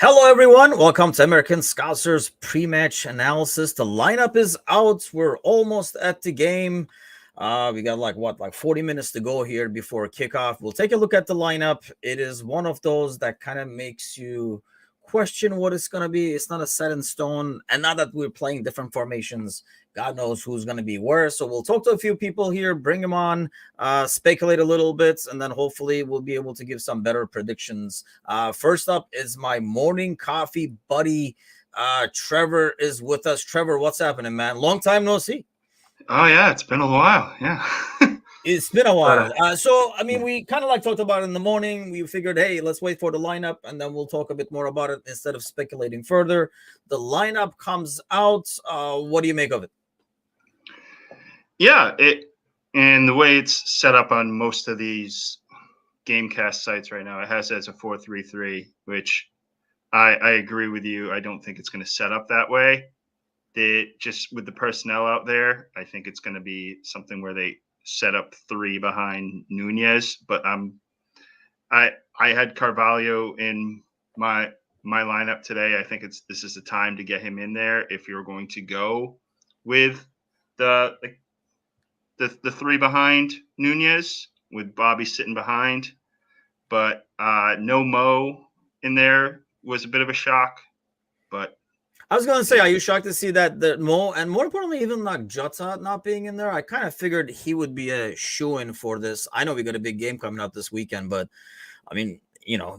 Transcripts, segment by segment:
Hello, everyone. Welcome to American Scouser's pre-match analysis. The lineup is out. We're almost at the game. We got like 40 minutes to go here before kickoff. We'll take a look at the lineup. It is one of those that kind of makes you question what it's going to be. It's not a set in stone. And now that we're playing different formations, God knows who's going to be where. So we'll talk to a few people here, bring them on, speculate a little bit, and then hopefully we'll be able to give some better predictions. First up is my morning coffee buddy. Trevor is with us. Trevor, what's happening, man? Long time no see. Oh yeah, it's been a while. Yeah. It's been a while. Yeah. We kind of like talked about it in the morning. We figured, hey, let's wait for the lineup and then we'll talk a bit more about it instead of speculating further. The lineup comes out. What do you make of it? Yeah, and the way it's set up on most of these Gamecast sites right now, it has it as a 4-3-3, which I agree with you. I don't think it's going to set up that way. Just with the personnel out there, I think it's going to be something where they set up three behind Nunez. But I had Carvalho in my lineup today. I think this is the time to get him in there if you're going to go with the three behind Nunez with Bobby sitting behind. But no Mo in there was a bit of a shock. But I was going to say, are you shocked to see that Mo, and more importantly, even like Jota not being in there? I kind of figured he would be a shoo-in for this. I know we got a big game coming up this weekend, but I mean,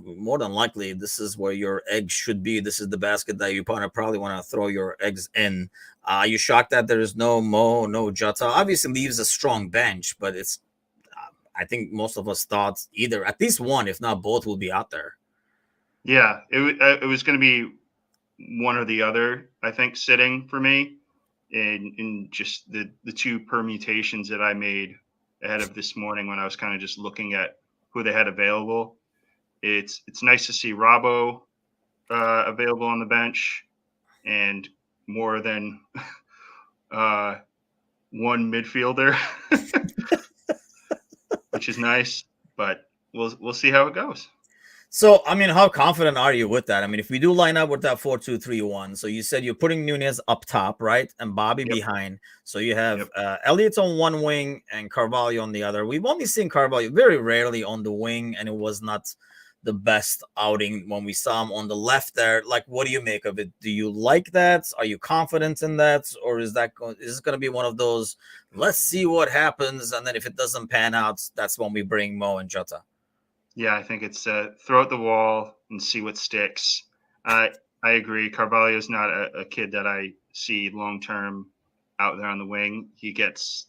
more than likely, this is where your eggs should be. This is the basket that you probably want to throw your eggs in. Are you shocked that there is no Mo, no Jota? Obviously, leaves a strong bench, but it's. I think most of us thought either at least one, if not both, will be out there. Yeah, it was going to be one or the other, I think, sitting for me in just the two permutations that I made ahead of this morning when I was kind of just looking at who they had available. It's nice to see Robbo available on the bench and more than one midfielder, which is nice, but we'll see how it goes. So, I mean, how confident are you with that? I mean, if we do line up with that 4-2-3-1, so you said you're putting Nunez up top, right? And Bobby behind. So you have Elliott on one wing and Carvalho on the other. We've only seen Carvalho very rarely on the wing, and it was not the best outing when we saw him on the left there. Like, what do you make of it? Do you like that? Are you confident in that? Or is it going to be one of those, let's see what happens, and then if it doesn't pan out, that's when we bring Mo and Jota? Yeah, I think it's throw at the wall and see what sticks. I agree. Carvalho is not a kid that I see long term out there on the wing. He gets,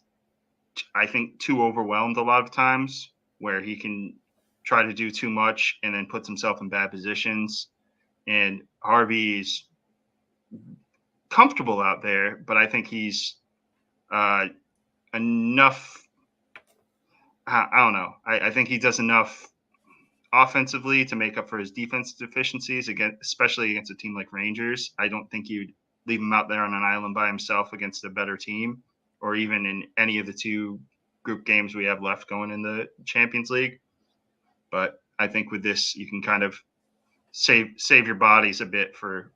I think, too overwhelmed a lot of times where he can try to do too much and then puts himself in bad positions. And Harvey's comfortable out there, but I think he's enough. I don't know. I think he does enough offensively to make up for his defense deficiencies, especially against a team like Rangers. I don't think you'd leave him out there on an island by himself against a better team, or even in any of the two group games we have left going in the Champions League. But I think with this, you can kind of save your bodies a bit for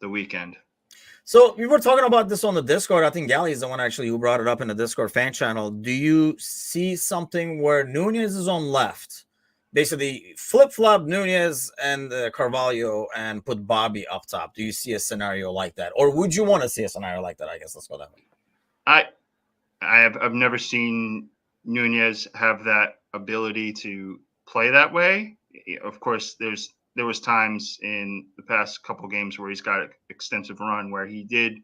the weekend. So we were talking about this on the Discord. I think Gally is the one actually who brought it up in the Discord fan channel. Do you see something where Nunez is on left? Basically, flip-flop Nunez and Carvalho and put Bobby up top. Do you see a scenario like that? Or would you want to see a scenario like that? I guess let's go that way. I've never seen Nunez have that ability to play that way. Of course, there was times in the past couple games where he's got an extensive run where he did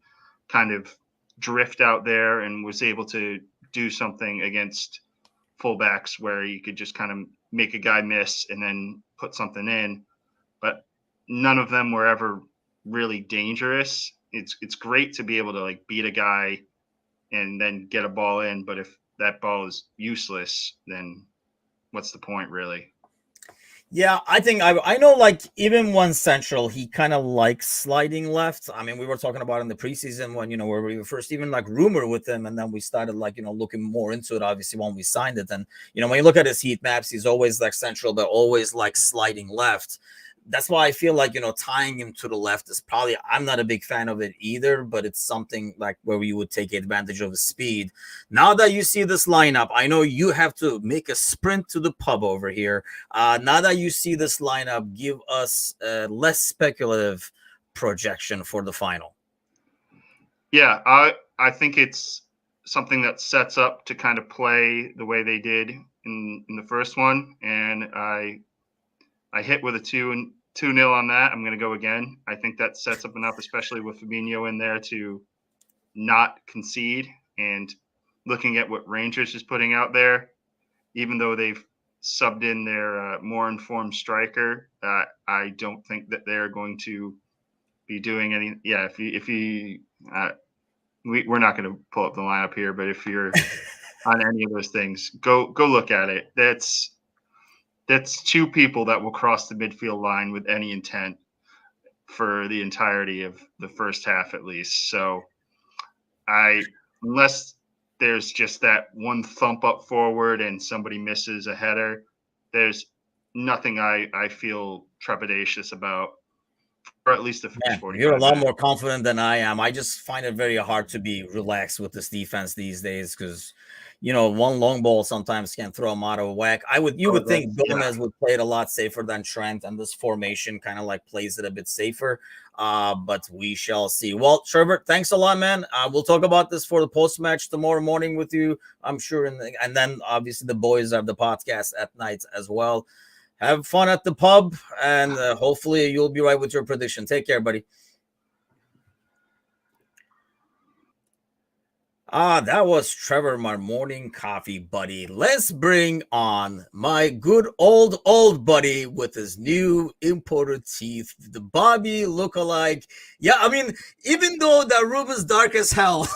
kind of drift out there and was able to do something against fullbacks where he could just kind of make a guy miss and then put something in. But none of them were ever really dangerous. It's great to be able to like beat a guy and then get a ball in, but if that ball is useless, then what's the point really? Yeah, I think I know, like, even one Central, he kind of likes sliding left. I mean, we were talking about in the preseason when, where we were first even like rumored with him. And then we started like, looking more into it, obviously, when we signed it. And, when you look at his heat maps, he's always like Central, but always like sliding left. that's why I feel like, tying him to the left is probably, I'm not a big fan of it either, but it's something like where we would take advantage of his speed. Now that you see this lineup, I know you have to make a sprint to the pub over here. Now that you see this lineup, give us a less speculative projection for the final. Yeah, I think it's something that sets up to kind of play the way they did in the first one, and I hit with a 2-0 on that. I'm going to go again. I think that sets up enough, especially with Fabinho in there, to not concede. And looking at what Rangers is putting out there, even though they've subbed in their more informed striker, I don't think that they're going to be doing any. Yeah, we're not going to pull up the lineup here, but if you're on any of those things, go look at it. That's two people that will cross the midfield line with any intent for the entirety of the first half, at least. So unless there's just that one thump up forward and somebody misses a header, there's nothing I feel trepidatious about, or at least the first 45 You're a lot minutes. more confident than I am. I just find it very hard to be relaxed with this defense these days because, one long ball sometimes can throw them out of whack. You would think Gomez would play it a lot safer than Trent, and this formation kind of like plays it a bit safer. But we shall see. Well, Trevor, thanks a lot, man. We'll talk about this for the post match tomorrow morning with you, I'm sure, and then obviously the boys have the podcast at night as well. Have fun at the pub, and hopefully you'll be right with your prediction. Take care, buddy. That was Trevor, my morning coffee buddy. Let's bring on my good old buddy with his new imported teeth, the Bobby lookalike. Yeah, I mean, even though that room is dark as hell,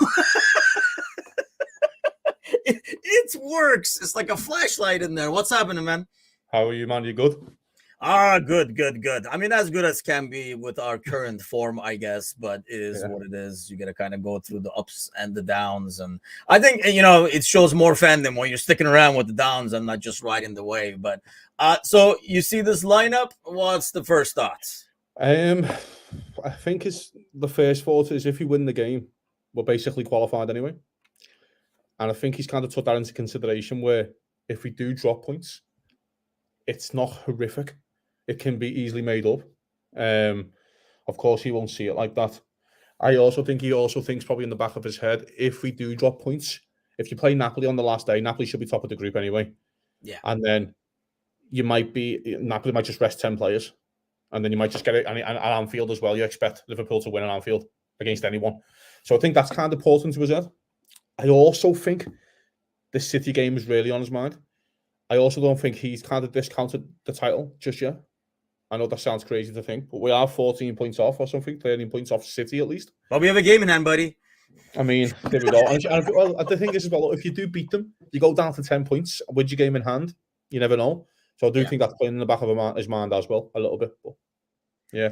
it works. It's like a flashlight in there. What's happening, man? How are you, man? You good? Good. I mean, as good as can be with our current form, I guess, but it is what it is. You got to kind of go through the ups and the downs. And I think, it shows more fandom when you're sticking around with the downs and not just riding the wave. But so you see this lineup. What's the first thoughts? I think the first thought is if you win the game, we're basically qualified anyway. And I think he's kind of took that into consideration where if we do drop points, it's not horrific. It can be easily made up. Of course, he won't see it like that. I also think he also thinks probably in the back of his head, if we do drop points, if you play Napoli on the last day, Napoli should be top of the group anyway. Yeah. And then Napoli might just rest 10 players. And then you might just get it at Anfield as well. You expect Liverpool to win at Anfield against anyone. So I think that's kind of important to his head. I also think the City game is really on his mind. I also don't think he's kind of discounted the title just yet. I know that sounds crazy to think, but we are 14 points off or something, 13 points off City at least. Well, we have a game in hand, buddy. I mean, there we go. And the thing is as well, if you do beat them, you go down to 10 points with your game in hand. You never know. So I do think that's playing in the back of his mind as well, a little bit. But yeah,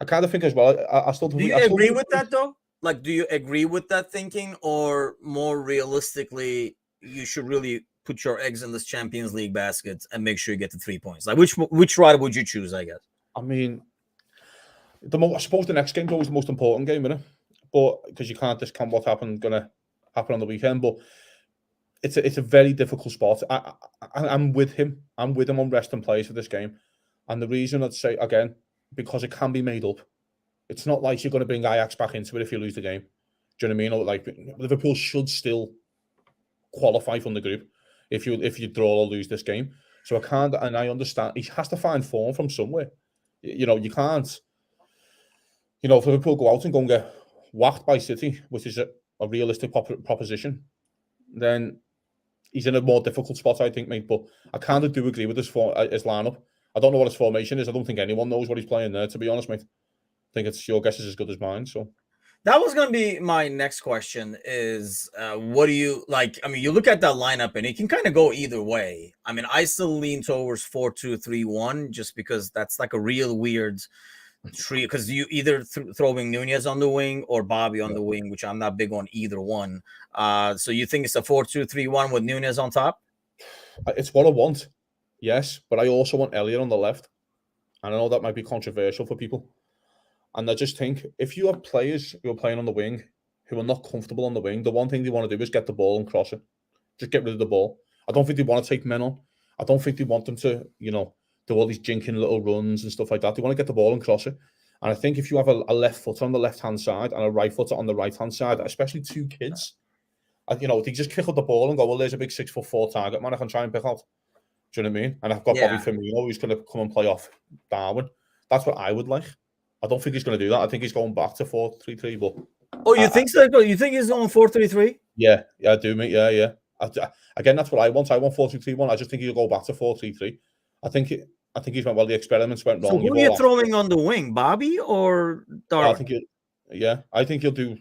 I kind of think as well, I still do you agree with that though? Like, do you agree with that thinking, or more realistically, you should really put your eggs in this Champions League basket and make sure you get the 3 points? Like, which ride would you choose, I guess? I mean, I suppose the next game's always the most important game, isn't it? But because you can't discount what's going to happen on the weekend. But it's a very difficult spot. I'm with him. I'm with him on resting players for this game. And the reason I'd say, again, because it can be made up. It's not like you're going to bring Ajax back into it if you lose the game. Do you know what I mean? Or like Liverpool should still qualify from the group if you draw or lose this game. So I understand he has to find form from somewhere. You can't. If Liverpool go out and go and get whacked by City, which is a realistic proposition, then he's in a more difficult spot, I think, mate. But I kind of do agree with his lineup. I don't know what his formation is. I don't think anyone knows what he's playing there, to be honest, mate. I think it's your guess is as good as mine. So that was going to be my next question is what do you like? I mean, you look at that lineup and it can kind of go either way. I mean, I still lean towards 4-2-3-1 just because that's like a real weird trio because you either throwing Nunez on the wing or Bobby on the wing, which I'm not big on either one. So you think it's a 4-2-3-1 with Nunez on top? It's what I want, yes, but I also want Elliott on the left. And I know that might be controversial for people. And I just think if you have players who are playing on the wing who are not comfortable on the wing, the one thing they want to do is get the ball and cross it. Just get rid of the ball. I don't think they want to take men on. I don't think they want them to, do all these jinking little runs and stuff like that. They want to get the ball and cross it. And I think if you have a left footer on the left-hand side and a right footer on the right-hand side, especially two kids, they just kick up the ball and go, well, there's a big 6'4" target man I can try and pick out. Do you know what I mean? And I've got Bobby Firmino who's going to come and play off Darwin. That's what I would like. I don't think he's going to do that. I think he's going back to 4-3-3. But you think so? You think he's going 4-3-3? Yeah, I do, mate. Yeah. Again, that's what I want. I want 4-2-3-1. I just think he'll go back to 4-3-3. I think he's went, well, the experiments went wrong. So who are you throwing on the wing, Bobby or Darwin? I think he'll do.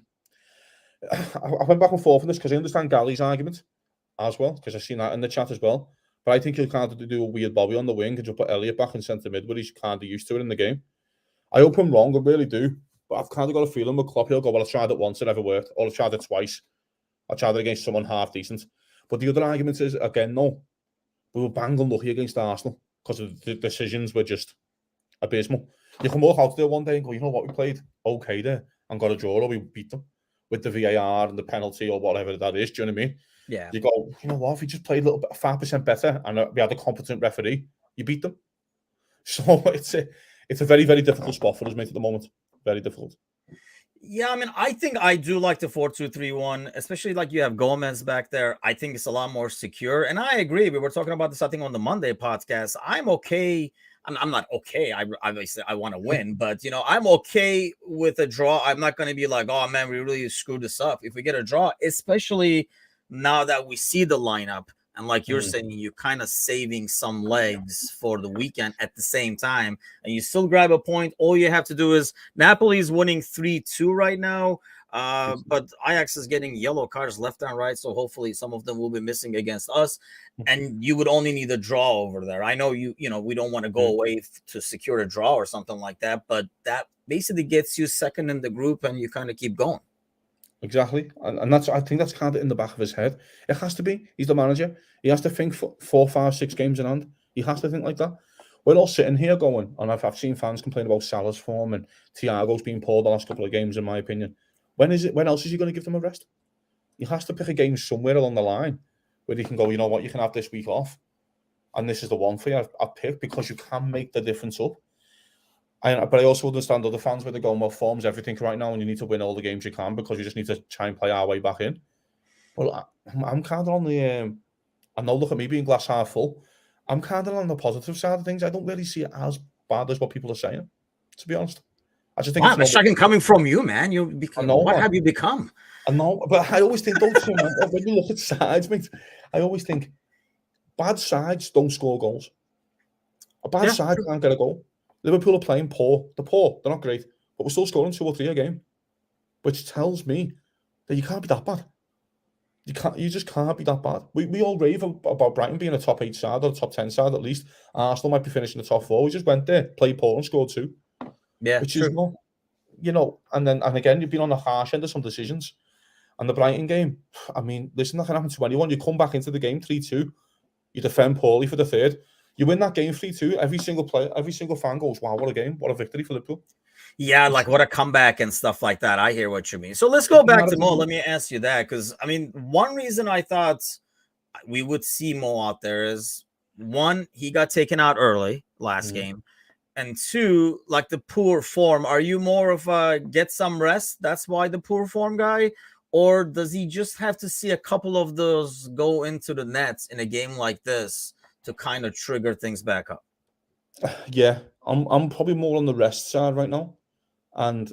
I went back and forth on this because I understand Galley's argument as well, because I've seen that in the chat as well. But I think he'll kind of do a weird Bobby on the wing and just put Elliott back in centre mid where he's kind of used to it in the game. I hope I'm wrong, I really do. But I've kind of got a feeling with Klopp, he'll go, well, I tried it once, it never worked. Or I tried it twice. I tried it against someone half decent. But the other argument is, again, no, we were bang unlucky against Arsenal because the decisions were just abysmal. You can walk out there one day and go, you know what, we played okay there and got a draw, or we beat them with the VAR and the penalty or whatever that is. Do you know what I mean? Yeah. You go, you know what, if we just played a little bit 5% better and we had a competent referee, you beat them. So it's a very, very difficult spot for us, mate, at the moment. Very difficult. Yeah, I mean, I think I do like the 4-2-3-1, especially like you have Gomez back there. I think it's a lot more secure. And I agree. We were talking about this, I think, on the Monday podcast. I'm okay. I'm not okay. Obviously, I want to win, but, I'm okay with a draw. I'm not going to be like, oh, man, we really screwed this up. If we get a draw, especially now that we see the lineup, and like you're saying, you're kind of saving some legs for the weekend at the same time, and you still grab a point. All you have to do is Napoli's winning 3-2 right now, but Ajax is getting yellow cards left and right, so hopefully some of them will be missing against us, and you would only need a draw over there. I know we don't want to go away to secure a draw or something like that, but that basically gets you second in the group, and you kind of keep going. Exactly, and I think that's kind of in the back of his head. It has to be. He's the manager. He has to think 4, 5, 6 games in hand. He has to think like that. We're all sitting here going, and I've seen fans complain about Salah's form and Thiago's been poor the last couple of games, in my opinion. When else is he going to give them a rest? He has to pick a game somewhere along the line where he can go, you know what, you can have this week off, and this is the one for you I've picked, because you can make the difference up. But I also understand other fans where they're going, well, form's everything right now, and you need to win all the games you can because you just need to try and play our way back in. Well, I'm kind of on the, I know, look at me being glass half full. I'm kind of on the positive side of things. I don't really see it as bad as what people are saying, to be honest. I just think it's shocking coming from you, man. What have you become? I know, but I always think, when you look at sides, mate, I always think bad sides don't score goals. A bad side can't get a goal. Liverpool are playing poor. They're poor. They're not great. But we're still scoring 2 or 3 a game. Which tells me that you can't be that bad. You just can't be that bad. We all rave about Brighton being a top 8 side or a top 10 side at least. Arsenal might be finishing the top 4. We just went there, played poor and scored 2. Yeah, which is not, and again, you've been on the harsh end of some decisions. And the Brighton game, I mean, listen, that can happen to anyone. You come back into the game 3-2. You defend poorly for the third. You win that game 3-2. Every single fan goes, wow, what a game. What a victory for Liverpool. Yeah, like what a comeback and stuff like that. I hear what you mean. So let's go back to Mo. Let me ask you that, because, I mean, one reason I thought we would see Mo out there is, one, he got taken out early last game. And 2, like the poor form. Are you more of a get some rest, that's why the poor form guy? Or does he just have to see a couple of those go into the nets in a game like this to kind of trigger things back up? Yeah, I'm probably more on the rest side right now. And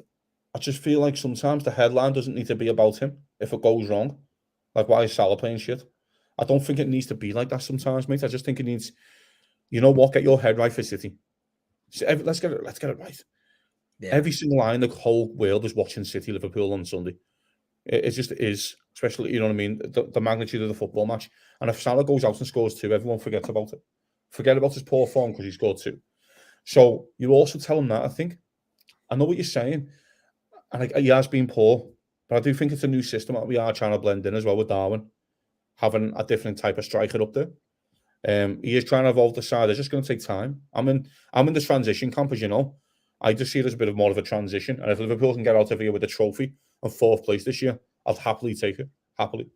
I just feel like sometimes the headline doesn't need to be about him if it goes wrong. Like, why is Salah playing shit? I don't think it needs to be like that sometimes, mate. I just think it needs, you know what, get your head right for City. So let's get it right. Yeah. Every single eye in the whole world is watching City Liverpool on Sunday. It just is, especially, you know what I mean, the magnitude of the football match. And if Salah goes out and scores 2, everyone forgets about it. Forget about his poor form because he scored 2. So you also tell him that, I think. I know what you're saying. And he has been poor. But I do think it's a new system that we are trying to blend in as well with Darwin. Having a different type of striker up there. He is trying to evolve the side. It's just going to take time. I'm in the transition camp, as you know. I just see it as a bit of more of a transition. And if Liverpool can get out of here with a trophy and 4th place this year, I'll happily take it. Happily.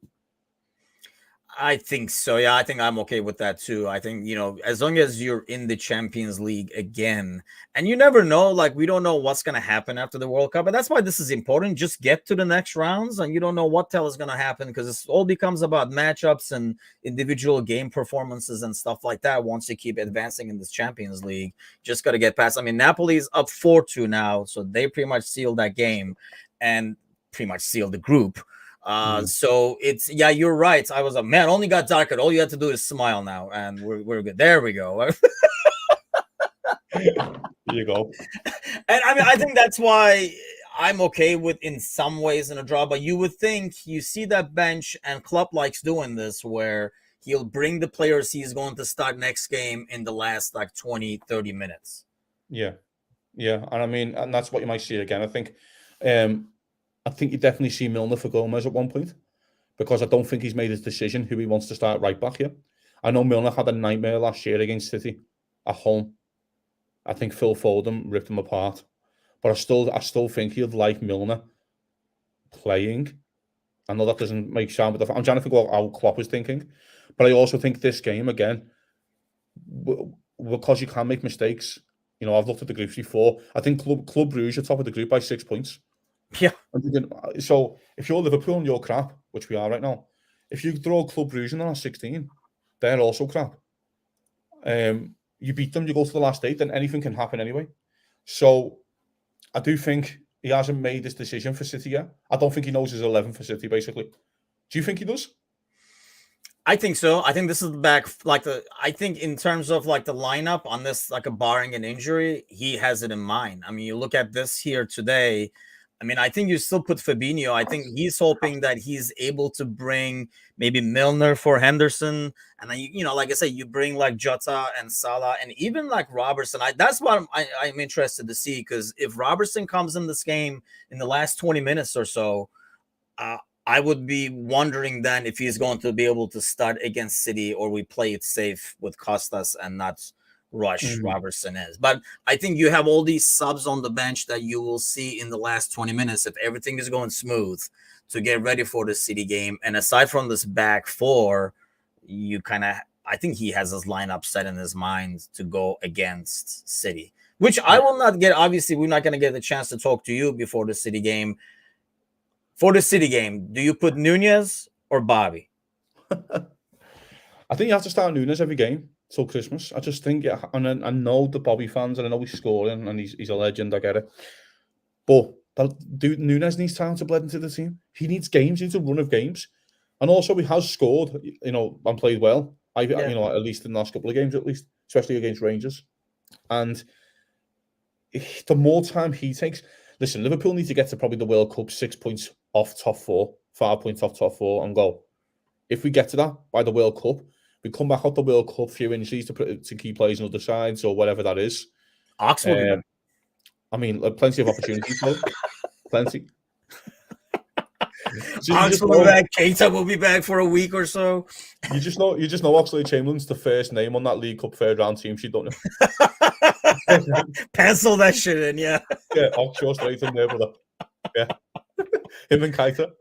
I think so. Yeah, I think I'm okay with that too. I think, as long as you're in the Champions League again, and you never know, like, we don't know what's going to happen after the World Cup. And that's why this is important. Just get to the next rounds, and you don't know what the hell is going to happen, because it all becomes about matchups and individual game performances and stuff like that. Once you keep advancing in this Champions League, just got to get past. I mean, Napoli's up 4-2 now, so they pretty much sealed that game and pretty much sealed the group. So it's, yeah, you're right. I was like, man, only got darker. All you have to do is smile now, and we're good. There we go. Here you go. And I mean, I think that's why I'm okay with, in some ways, in a draw. But you would think, you see that bench, and Klopp likes doing this, where he'll bring the players he's going to start next game in the last like 20-30 minutes. Yeah, and I mean, and that's what you might see again. I think you definitely see Milner for Gomez at one point, because I don't think he's made his decision who he wants to start right back here. I know Milner had a nightmare last year against City at home. I think Phil Foden ripped him apart, but I still think he'd like Milner playing. I know that doesn't make sound, but I'm trying to think what how Klopp was thinking. But I also think this game again, because you can make mistakes. I've looked at the groups before. I think Club Brugge are top of the group by 6 points. Yeah. So if you're Liverpool and you're crap, which we are right now, if you throw Club Brugge in the last 16, they're also crap. You beat them, you go to the last 8, then anything can happen anyway. So I do think he hasn't made this decision for City yet. I don't think he knows his 11 for City, basically. Do you think he does? I think so. I think this is I think in terms of like the lineup on this, like a barring an injury, he has it in mind. I mean, you look at this here today. I mean, I think you still put Fabinho. I think he's hoping that he's able to bring maybe Milner for Henderson. And then, like I said, you bring like Jota and Salah and even like Robertson. That's what I'm interested to see, because if Robertson comes in this game in the last 20 minutes or so, I would be wondering then if he's going to be able to start against City, or we play it safe with Costas and not rush Robertson is. But I think you have all these subs on the bench that you will see in the last 20 minutes if everything is going smooth to get ready for the City game. And aside from this back four, I think he has his lineup set in his mind to go against City, which I will not get. Obviously, we're not going to get the chance to talk to you before the City game. For the City game, do you put Nunez or Bobby? I think you have to start Nunez every game till Christmas. I just think, and I know the Bobby fans, and I know he's scoring, and he's a legend, I get it. But Nunez needs time to blend into the team. He needs games, he needs a run of games. And also he has scored, and played well. At least in the last couple of games, at least, especially against Rangers. And the more time he takes, listen, Liverpool need to get to probably the World Cup 6 points off top 4, 5 points off top 4, and go. If we get to that by the World Cup, we come back out the World Cup, few injuries to keep players on other sides or whatever that is. Oxford. I mean, plenty of opportunities, though. Plenty. So Oxford will be back. Keita will be back for a week or so. You just know Oxlade-Chamberlain's the first name on that League Cup third round team sheet, don't you? Pencil that shit in, yeah. Yeah, Oxford straight in there, brother. Yeah. Him and Keita.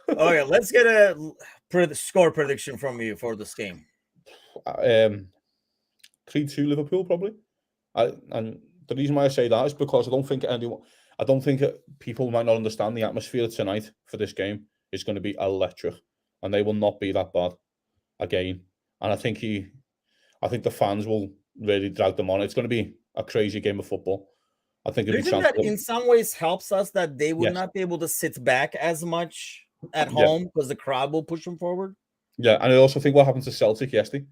Okay, let's get a score prediction from you for this game. 3-2 Liverpool, probably. And the reason why I say that is because I don't think people might not understand the atmosphere tonight for this game is going to be electric, and they will not be that bad again. And I think the fans will really drag them on. It's going to be a crazy game of football. I think do you think that in some ways helps us that they will not be able to sit back as much at home because the crowd will push them forward? Yeah, and I also think what happened to Celtic yesterday,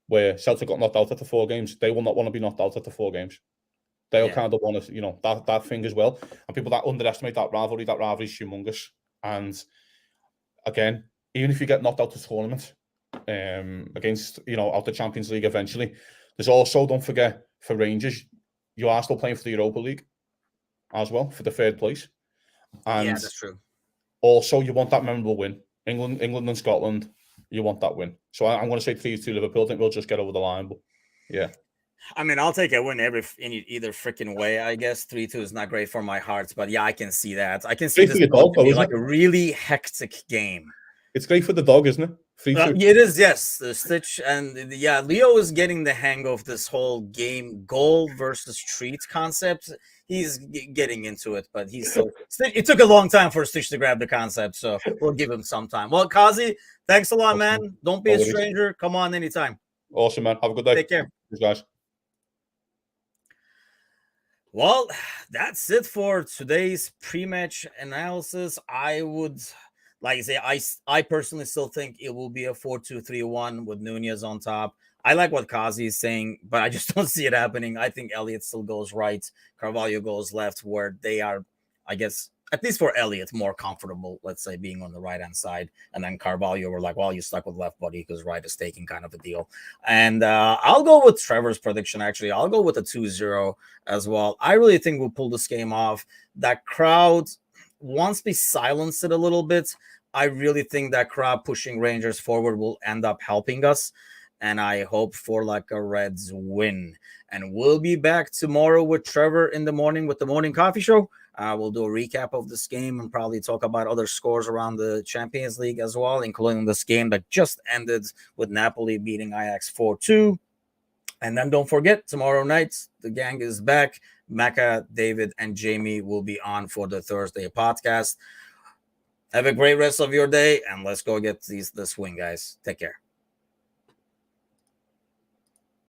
where Celtic got knocked out at the 4 games, they will not want to be knocked out at the 4 games. They'll kind of want to, that thing as well. And people that underestimate that rivalry is humongous. And again, even if you get knocked out the tournament against, out the Champions League eventually, there's also, don't forget, for Rangers, you are still playing for the Europa League as well, for the 3rd place. And yeah, that's true. Also, you want that memorable win. England and Scotland, You want that win. So I'm going to say 3-2 Liverpool. I think we'll just get over the line. But yeah. I mean, I'll take a win in either freaking way, I guess. 3-2 is not great for my heart, but yeah, I can see that. I can see this be like a really hectic game. It's great for the dog, isn't it? 3-2. It is, yes. The Stitch and yeah, Leo is getting the hang of this whole game goal versus treat concept. He's getting into it, but he's still. It took a long time for Stitch to grab the concept, so we'll give him some time. Well, Kazi, thanks a lot, man. Don't be a stranger. Come on anytime. Awesome, man. Have a good day. Take care. Thanks, guys. Well, that's it for today's pre-match analysis. I would, like I say, I personally still think it will be a 4-2-3-1 with Nunez on top. I like what Kazi is saying, but I just don't see it happening. I think Elliott still goes right. Carvalho goes left, where they are, I guess, at least for Elliott, more comfortable, let's say, being on the right-hand side. And then Carvalho, we're like, well, you stuck with left, buddy, because right is taking kind of a deal. And I'll go with Trevor's prediction, actually. I'll go with a 2-0 as well. I really think we'll pull this game off. That crowd, once we silence it a little bit, I really think that crowd pushing Rangers forward will end up helping us. And I hope for like a Reds win. And we'll be back tomorrow with Trevor in the morning with the Morning Coffee Show. We'll do a recap of this game and probably talk about other scores around the Champions League as well, including this game that just ended with Napoli beating Ajax 4-2. And then don't forget, tomorrow night, the gang is back. Mecca, David, and Jamie will be on for the Thursday podcast. Have a great rest of your day, and let's go get this win, guys. Take care.